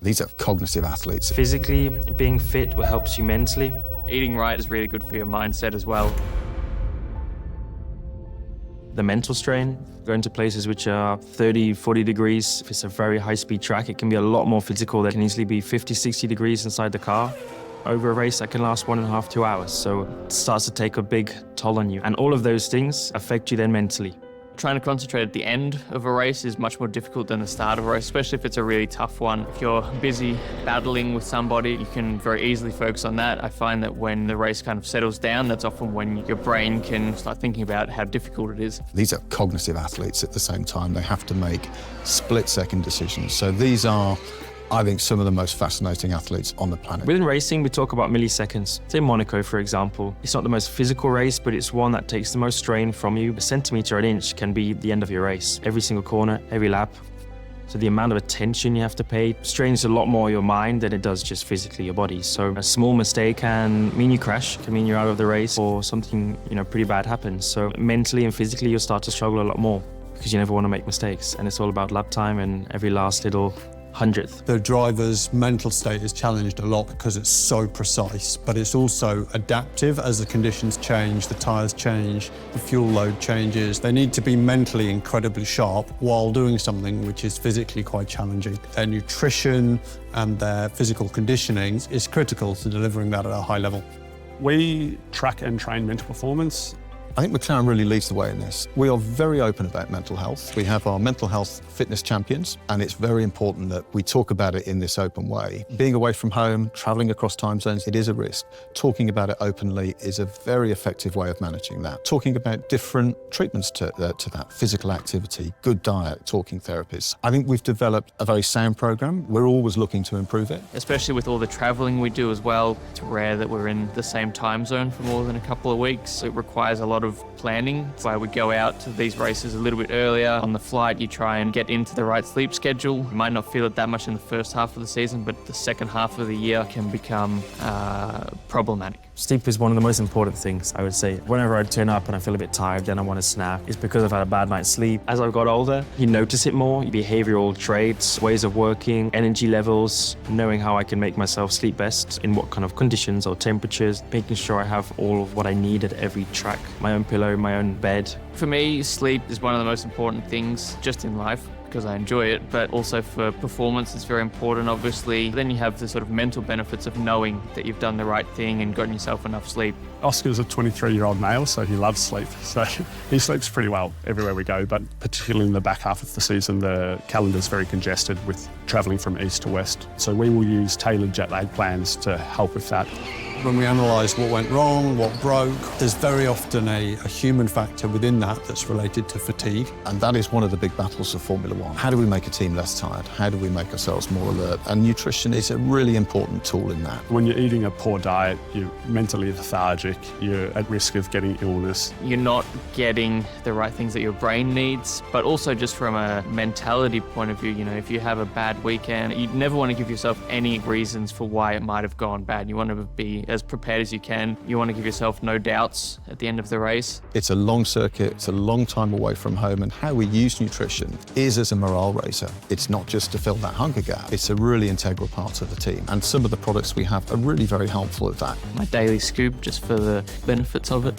These are cognitive athletes. Physically, being fit helps you mentally. Eating right is really good for your mindset as well. The mental strain, going to places which are 30, 40 degrees. If it's a very high-speed track, it can be a lot more physical. That can easily be 50, 60 degrees inside the car. Over a race, that can last 1.5, 2 hours. So it starts to take a big toll on you. And all of those things affect you then mentally. Trying to concentrate at the end of a race is much more difficult than the start of a race, especially if it's a really tough one. If you're busy battling with somebody, you can very easily focus on that. I find that when the race kind of settles down, that's often when your brain can start thinking about how difficult it is. These are cognitive athletes at the same time. They have to make split-second decisions. So these are, I think, some of the most fascinating athletes on the planet. Within racing, we talk about milliseconds. Say Monaco, for example. It's not the most physical race, but it's one that takes the most strain from you. A centimetre or an inch can be the end of your race. Every single corner, every lap. So the amount of attention you have to pay strains a lot more your mind than it does just physically your body. So a small mistake can mean you crash, can mean you're out of the race, or something, pretty bad happens. So mentally and physically, you'll start to struggle a lot more because you never want to make mistakes. And it's all about lap time and every last little hundredth. The driver's mental state is challenged a lot because it's so precise, but it's also adaptive as the conditions change, the tyres change, the fuel load changes. They need to be mentally incredibly sharp while doing something which is physically quite challenging. Their nutrition and their physical conditioning is critical to delivering that at a high level. We track and train mental performance. I think McLaren really leads the way in this. We are very open about mental health. We have our mental health fitness champions, and it's very important that we talk about it in this open way. Being away from home, traveling across time zones, it is a risk. Talking about it openly is a very effective way of managing that. Talking about different treatments to that, physical activity, good diet, talking therapies. I think we've developed a very sound program. We're always looking to improve it. Especially with all the traveling we do as well. It's rare that we're in the same time zone for more than a couple of weeks. It requires a lot of planning. That's why we go out to these races a little bit earlier. On the flight, you try and get into the right sleep schedule. You might not feel it that much in the first half of the season, but the second half of the year can become problematic. Sleep is one of the most important things, I would say. Whenever I turn up and I feel a bit tired, then I want to snack. It's because I've had a bad night's sleep. As I've got older, you notice it more. Behavioral traits, ways of working, energy levels, knowing how I can make myself sleep best, in what kind of conditions or temperatures, making sure I have all of what I need at every track. My own pillow, my own bed. For me, sleep is one of the most important things just in life, because I enjoy it, but also for performance it's very important, obviously. Then you have the sort of mental benefits of knowing that you've done the right thing and gotten yourself enough sleep. Oscar's a 23-year-old male, so he loves sleep. So he sleeps pretty well everywhere we go, but particularly in the back half of the season, the calendar's very congested with travelling from east to west. So we will use tailored jet lag plans to help with that. When we analyse what went wrong, what broke, there's very often a human factor within that that's related to fatigue. And that is one of the big battles of Formula One. How do we make a team less tired? How do we make ourselves more alert? And nutrition is a really important tool in that. When you're eating a poor diet, you're mentally lethargic, you're at risk of getting illness. You're not getting the right things that your brain needs, but also just from a mentality point of view, if you have a bad weekend, you never want to give yourself any reasons for why it might have gone bad. You want to be as prepared as you can. You want to give yourself no doubts at the end of the race. It's a long circuit, it's a long time away from home, and how we use nutrition is as a morale raiser. It's not just to fill that hunger gap, it's a really integral part of the team. And some of the products we have are really very helpful at that. My daily scoop, just for the benefits of it.